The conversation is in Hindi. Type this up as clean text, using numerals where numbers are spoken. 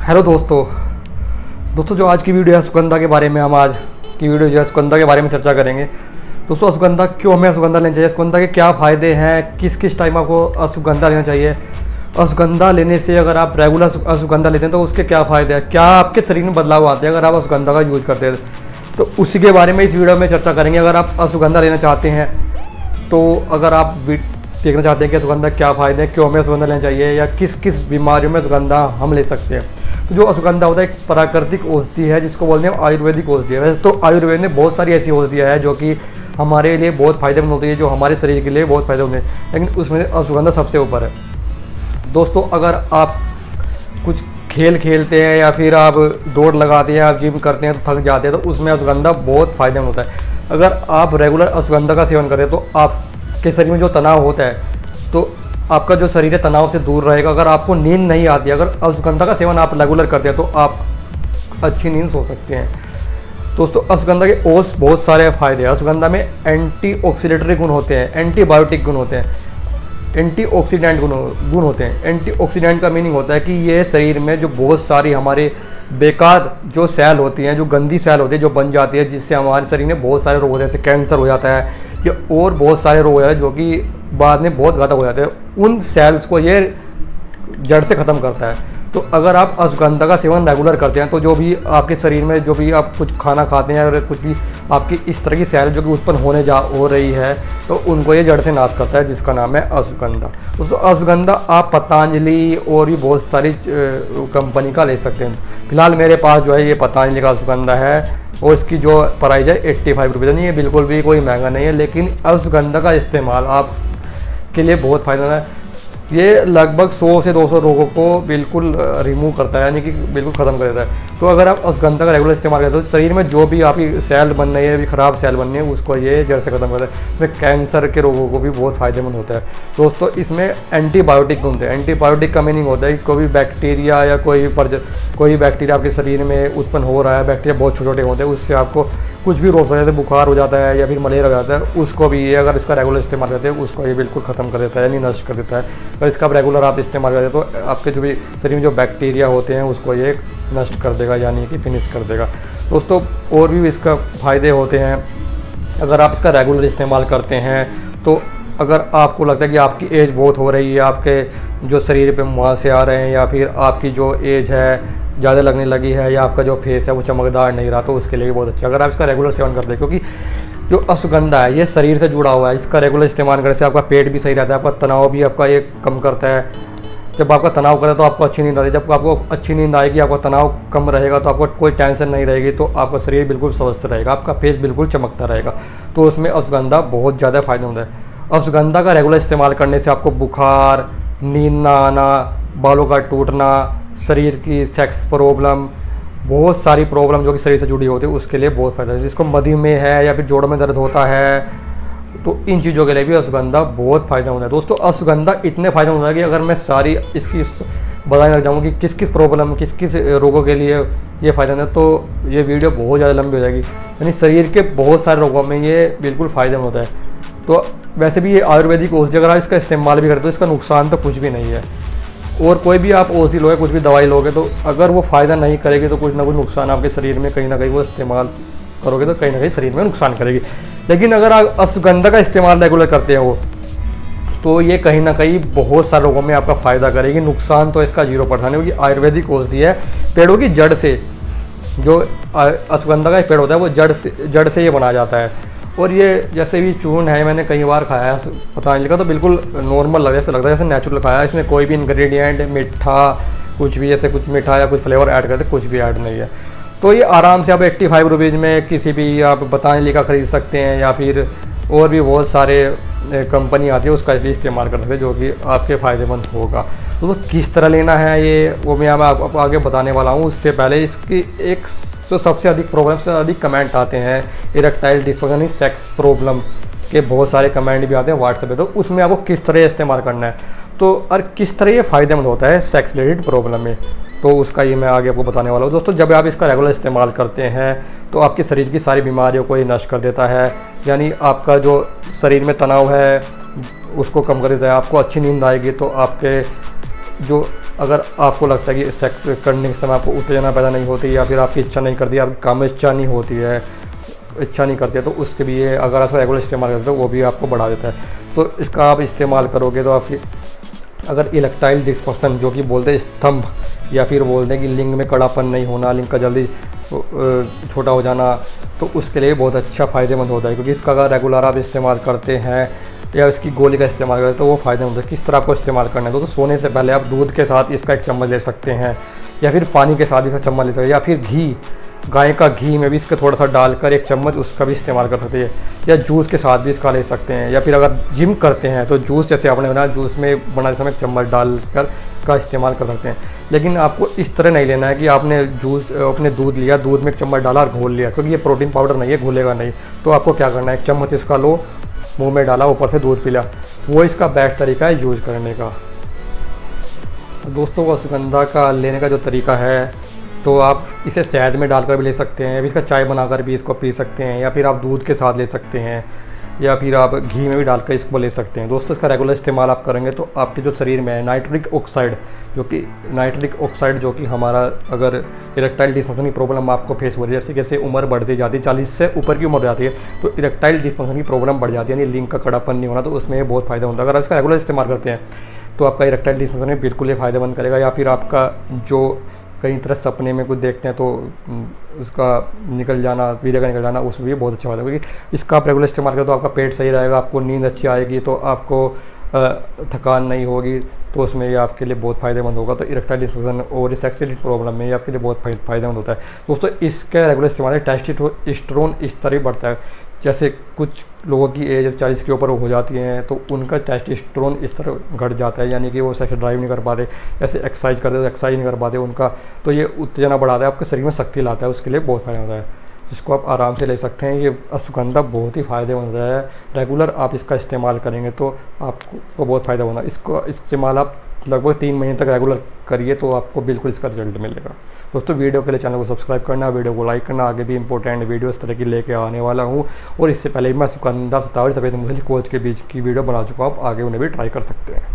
हेलो दोस्तों जो आज की वीडियो है अश्वगंधा के बारे में, हम आज की वीडियो जो है अश्वगंधा के बारे में चर्चा करेंगे। दोस्तों अश्वगंधा क्यों हमें अश्वगंधा लेना चाहिए, अश्वगंधा के क्या फ़ायदे हैं, किस किस टाइम आपको अश्वगंधा लेना चाहिए, अश्वगंधा लेने से अगर आप रेगुलर अश्वगंधा लेते हैं तो उसके क्या फ़ायदे हैं, क्या आपके शरीर में बदलाव आते हैं अगर आप अश्वगंधा का यूज़ करते हैं, तो उसी के बारे में इस वीडियो में चर्चा करेंगे। अगर आप अश्वगंधा लेना चाहते हैं तो अगर आप देखना चाहते हैं कि अश्वगंधा क्या फ़ायदे हैं, क्यों हमें अश्वगंधा लेना चाहिए या किस किस बीमारियों में अश्वगंधा हम ले सकते हैं, तो जो अश्वगंधा होता है एक प्राकृतिक औषधि है जिसको बोलते हैं आयुर्वेदिक औषधि है। वैसे तो आयुर्वेद ने बहुत सारी ऐसी औषधियाँ हैं जो कि हमारे लिए बहुत फ़ायदेमंद होती है, जो हमारे शरीर के लिए बहुत फ़ायदेमंद है, लेकिन उसमें अश्वगंधा सबसे ऊपर है। दोस्तों अगर आप कुछ खेल खेलते हैं या फिर आप दौड़ लगाते हैं, आप जिम करते हैं तो थक जाते हैं, तो उसमें अश्वगंधा बहुत फ़ायदेमंद होता है। अगर आप रेगुलर अश्वगंधा का सेवन करें तो आपके शरीर में जो तनाव होता है, तो आपका जो शरीर है तनाव से दूर रहेगा। अगर आपको नींद नहीं आती, अगर अश्वगंधा का सेवन आप रेगुलर करते हैं तो आप अच्छी नींद सो सकते हैं। दोस्तों अश्वगंधा के और बहुत सारे फ़ायदे हैं। अश्वगंधा में एंटीऑक्सीडेटरी गुण होते हैं, एंटीबायोटिक गुण होते हैं, एंटीऑक्सीडेंट गुण होते हैं। एंटीऑक्सीडेंट का मीनिंग होता है कि ये शरीर में जो बहुत सारी हमारे बेकार जो सेल होती हैं, जो गंदी सेल होती है जो बन जाती है, जिससे हमारे शरीर में बहुत सारे रोग होते हैं, जैसे कैंसर हो जाता है या और बहुत सारे रोग हो जाते हैं जो कि बाद में बहुत घातक हो जाते हैं, उन सेल्स को ये जड़ से ख़त्म करता है। तो अगर आप अश्वगंधा का सेवन रेगुलर करते हैं तो जो भी आपके शरीर में जो भी आप कुछ खाना खाते हैं और कुछ भी आपकी इस तरह की सेल जो कि उत्पन्न हो रही है, तो उनको ये जड़ से नाश करता है, जिसका नाम है अश्वगंधा। दोस्तों अश्वगंधा आप पतंजलि और भी बहुत सारी कंपनी का ले सकते हैं। फिलहाल मेरे पास जो है ये पतंजलि का अश्वगंधा है और इसकी जो प्राइस है 85 रुपये, नहीं ये बिल्कुल भी कोई महंगा नहीं है, लेकिन अश्वगंधा का इस्तेमाल आप के लिए बहुत फ़ायदा है। ये लगभग 100 से 200 रोगों को बिल्कुल रिमूव करता है, यानी कि बिल्कुल ख़त्म कर देता है। तो अगर आप अश्वगंधा का रेगुलर इस्तेमाल करते हो तो शरीर में जो भी आपकी सेल बन रही है, ख़राब सेल बन रही है, उसको ये जड़ से ख़त्म करता है। इसमें कैंसर के रोगों को भी बहुत फ़ायदेमंद होता है। दोस्तों इसमें एंटीबायोटिक गुण होते हैं। एंटीबायोटिक का मीनिंग होता है कि कोई भी बैक्टीरिया या कोई बैक्टीरिया आपके शरीर में उत्पन्न हो रहा है, बैक्टीरिया बहुत छोटे छोटे होते हैं, उससे आपको कुछ भी रोग हो जाता है, बुखार हो जाता है या फिर मलेरिया हो जाता है, उसको भी ये अगर इसका रेगुलर इस्तेमाल करते हैं उसको ये बिल्कुल ख़त्म कर देता है, यानी नष्ट कर देता है। अगर इसका रेगुलर आप इस्तेमाल करते हैं तो आपके जो भी शरीर में जो बैक्टीरिया होते हैं उसको ये नष्ट कर देगा, यानी कि फिनिश कर देगा। दोस्तों और भी इसका फ़ायदे होते हैं अगर आप इसका रेगुलर इस्तेमाल करते हैं। तो अगर आपको लगता है कि आपकी एज बहुत हो रही है, आपके जो शरीर पे मुहासे आ रहे हैं या फिर आपकी जो एज है ज़्यादा लगने लगी है या आपका जो फेस है वो चमकदार नहीं रहा, तो उसके लिए बहुत अच्छा अगर आप इसका रेगुलर सेवन करते हैं, क्योंकि जो अश्वगंधा है ये शरीर से जुड़ा हुआ है। इसका रेगुलर इस्तेमाल करने से आपका पेट भी सही रहता है, आपका तनाव भी आपका ये कम करता है। जब आपका तनाव करे तो आपको अच्छी नींद आती है, जब आपको अच्छी नींद आएगी, आपका तनाव कम रहेगा तो आपको कोई टेंशन नहीं रहेगी, तो आपका शरीर बिल्कुल स्वस्थ रहेगा, आपका फेस बिल्कुल चमकता रहेगा। तो उसमें अश्वगंधा बहुत ज़्यादा फ़ायदेमंद है। अश्वगंधा का रेगुलर इस्तेमाल करने से आपको बुखार, नींद ना आना, बालों का टूटना, शरीर की सेक्स प्रॉब्लम, बहुत सारी प्रॉब्लम जो कि शरीर से जुड़ी होती है उसके लिए बहुत फ़ायदा है। जिसको मधुमेह है या फिर जोड़ों में दर्द होता है, तो इन चीज़ों के लिए भी अश्वगंधा बहुत फ़ायदेमंद है। दोस्तों अश्वगंधा इतने फ़ायदेमंद है कि अगर मैं सारी इसकी बताने लग जाऊँ कि किस किस प्रॉब्लम, किस किस रोगों के लिए ये फ़ायदेमंद है, तो ये वीडियो बहुत ज़्यादा लंबी हो जाएगी। यानी शरीर के बहुत सारे रोगों में ये बिल्कुल फ़ायदेमंद होता है। तो वैसे भी ये आयुर्वेदिक औषधि अगर आप इसका इस्तेमाल भी करते हो इसका नुकसान तो कुछ भी नहीं है। और कोई भी आप औषधि लोगे, कुछ भी दवाई लोगे, तो अगर वो फ़ायदा नहीं करेगी तो कुछ ना कुछ नुकसान आपके शरीर में कहीं ना कहीं वो इस्तेमाल करोगे तो कहीं ना कहीं शरीर में नुकसान करेगी। लेकिन अगर आप अश्वगंधा का इस्तेमाल रेगुलर करते हो तो ये कहीं ना कहीं बहुत सारे रोगों में आपका फ़ायदा करेगी, नुकसान तो इसका 0% है, क्योंकि आयुर्वेदिक औषधि है। पेड़ों की जड़ से जो अश्वगंधा का पेड़ होता है वो जड़ से ये बनाया जाता है। और ये जैसे भी चूर्ण है, मैंने कई बार खाया है पतंजलि का, तो बिल्कुल नॉर्मल लगे, ऐसे लगता है जैसे नेचुरल खाया है। इसमें कोई भी इंग्रेडिएंट मीठा कुछ भी ऐसे कुछ मीठा या कुछ फ्लेवर ऐड करते कुछ भी ऐड नहीं है। तो ये आराम से आप 85 रुपीज़ में किसी भी आप पतंजलि का ख़रीद सकते हैं या फिर और भी बहुत सारे कंपनी आती है उसका भी इस्तेमाल कर सकते हैं, जो कि आपके फ़ायदेमंद होगा। तो किस तरह लेना है ये वो मैं आपको आगे बताने वाला हूँ। उससे पहले इसकी एक जो सबसे अधिक प्रॉब्लम से अधिक कमेंट आते हैं इरेक्टाइल डिस्फंक्शन, सेक्स प्रॉब्लम के बहुत सारे कमेंट भी आते हैं व्हाट्सएप पे, तो उसमें आपको किस तरह इस्तेमाल करना है तो और किस तरह ये फ़ायदेमंद होता है सेक्स रिलेटेड प्रॉब्लम में, तो उसका ये मैं आगे आपको बताने वाला हूँ। दोस्तों जब आप इसका रेगुलर इस्तेमाल करते हैं तो आपके शरीर की सारी बीमारियों को ये नष्ट कर देता है, यानी आपका जो शरीर में तनाव है उसको कम कर देता है। आपको अच्छी नींद आएगी तो आपके जो अगर आपको लगता है कि सेक्स करने के समय आपको उत्तेजना पैदा नहीं होती या फिर आपकी इच्छा नहीं करती, आपकी काम में इच्छा नहीं होती है, इच्छा नहीं करती है, तो उसके भी ये अगर आप रेगुलर इस्तेमाल करते हो वो भी आपको बढ़ा देता है। तो इसका आप इस्तेमाल करोगे तो आपकी अगर इरेक्टाइल डिस्फंक्शन जो कि बोलते हैं स्तंभ, या फिर बोलते हैं कि लिंग में कड़ापन नहीं होना, लिंग का जल्दी छोटा हो जाना, तो उसके लिए बहुत अच्छा फ़ायदेमंद होता है। क्योंकि इसका अगर रेगुलर आप इस्तेमाल करते हैं या इसकी गोली का इस्तेमाल करते हैं तो वो फ़ायदेमंद होता है। किस तरह आपको इस्तेमाल करना है, तो सोने से पहले आप दूध के साथ इसका एक चम्मच ले सकते हैं, या फिर पानी के साथ इसका चम्मच ले सकते हैं, या फिर घी, गाय का घी में भी इसका थोड़ा सा डालकर एक चम्मच उसका भी इस्तेमाल कर सकते हैं, या जूस के साथ भी इसका ले सकते हैं, या फिर अगर जिम करते हैं तो जूस जैसे आपने बनाया जूस में बनाते समय चम्मच डालकर का इस्तेमाल कर सकते हैं। लेकिन आपको इस तरह नहीं लेना है कि आपने जूस अपने दूध लिया, दूध में एक चम्मच डाला और घोल लिया, क्योंकि ये प्रोटीन पाउडर नहीं है, घुलेगा नहीं। तो आपको क्या करना है, एक चम्मच इसका लो, मुंह में डाला, ऊपर से दूध पिला, वो इसका बेस्ट तरीका है यूज़ करने का। दोस्तों अश्वगंधा का लेने का जो तरीका है, तो आप इसे शहद में डालकर भी ले सकते हैं, इसका चाय बनाकर भी इसको पी सकते हैं, या फिर आप दूध के साथ ले सकते हैं, या फिर आप घी में भी डालकर इसको ले सकते हैं। दोस्तों इसका रेगुलर इस्तेमाल आप करेंगे तो आपके जो शरीर में है नाइट्रिक ऑक्साइड जो कि हमारा अगर इरेक्टाइल डिस्फंक्शन की प्रॉब्लम आपको फेस हो रही है, जैसे जैसे उम्र बढ़ती जाती है, 40 से ऊपर की उम्र जाती है, तो इरेक्टाइल डिस्फंक्शन की प्रॉब्लम बढ़ जाती है, यानी लिंग का कड़ापन नहीं होना, तो उसमें बहुत फ़ायदा होता है। अगर इसका रेगुलर इस्तेमाल करते हैं तो आपका इरेक्टाइल डिस्फंक्शन में बिल्कुल ये फ़ायदेमंद करेगा। या फिर आपका जो कई तरह सपने में कुछ देखते हैं तो उसका निकल जाना, वीर्य का निकल जाना, उसमें भी बहुत अच्छा फायदा है। क्योंकि इसका आप रेगुलर इस्तेमाल करें तो आपका पेट सही रहेगा, आपको नींद अच्छी आएगी, तो आपको थकान नहीं होगी, तो उसमें ये आपके लिए बहुत फ़ायदेमंद होगा। तो इरेक्टाइल डिस्फंक्शन और सेक्स रिलेटेड प्रॉब्लम में ये आपके लिए बहुत फ़ायदेमंद होता है। दोस्तों इसका रेगुलर इस्तेमाल से टेस्टोस्टेरोन इस तरह बढ़ता है, जैसे कुछ लोगों की एज 40 के ऊपर हो जाती है तो उनका टेस्टोस्टेरोन इस तरह घट जाता है, यानी कि वो सेक्स ड्राइव नहीं कर पाते, ऐसे एक्सरसाइज करते तो एक्सरसाइज नहीं कर पाते उनका, तो ये उत्तेजना बढ़ाता है, आपके शरीर में शक्ति लाता है, उसके लिए बहुत फायदा होता है, जिसको आप आराम से ले सकते हैं। ये अश्वगंधा बहुत ही फ़ायदेमंद है, रेगुलर आप इसका इस्तेमाल करेंगे तो आपको बहुत फ़ायदा होना। इसको इस्तेमाल आप लगभग 3 महीने तक रेगुलर करिए तो आपको बिल्कुल इसका रिजल्ट मिलेगा। दोस्तों वीडियो के लिए चैनल को सब्सक्राइब करना, वीडियो को लाइक करना, आगे भी इंपॉर्टेंट वीडियो इस तरह की लेके आने वाला हूँ। और इससे पहले मैं अश्वगंधा, सतावरी, सफ़ेद मूंगफली, कोच के बीज की वीडियो बना चुका हूँ, आप आगे उन्हें भी ट्राई कर सकते हैं।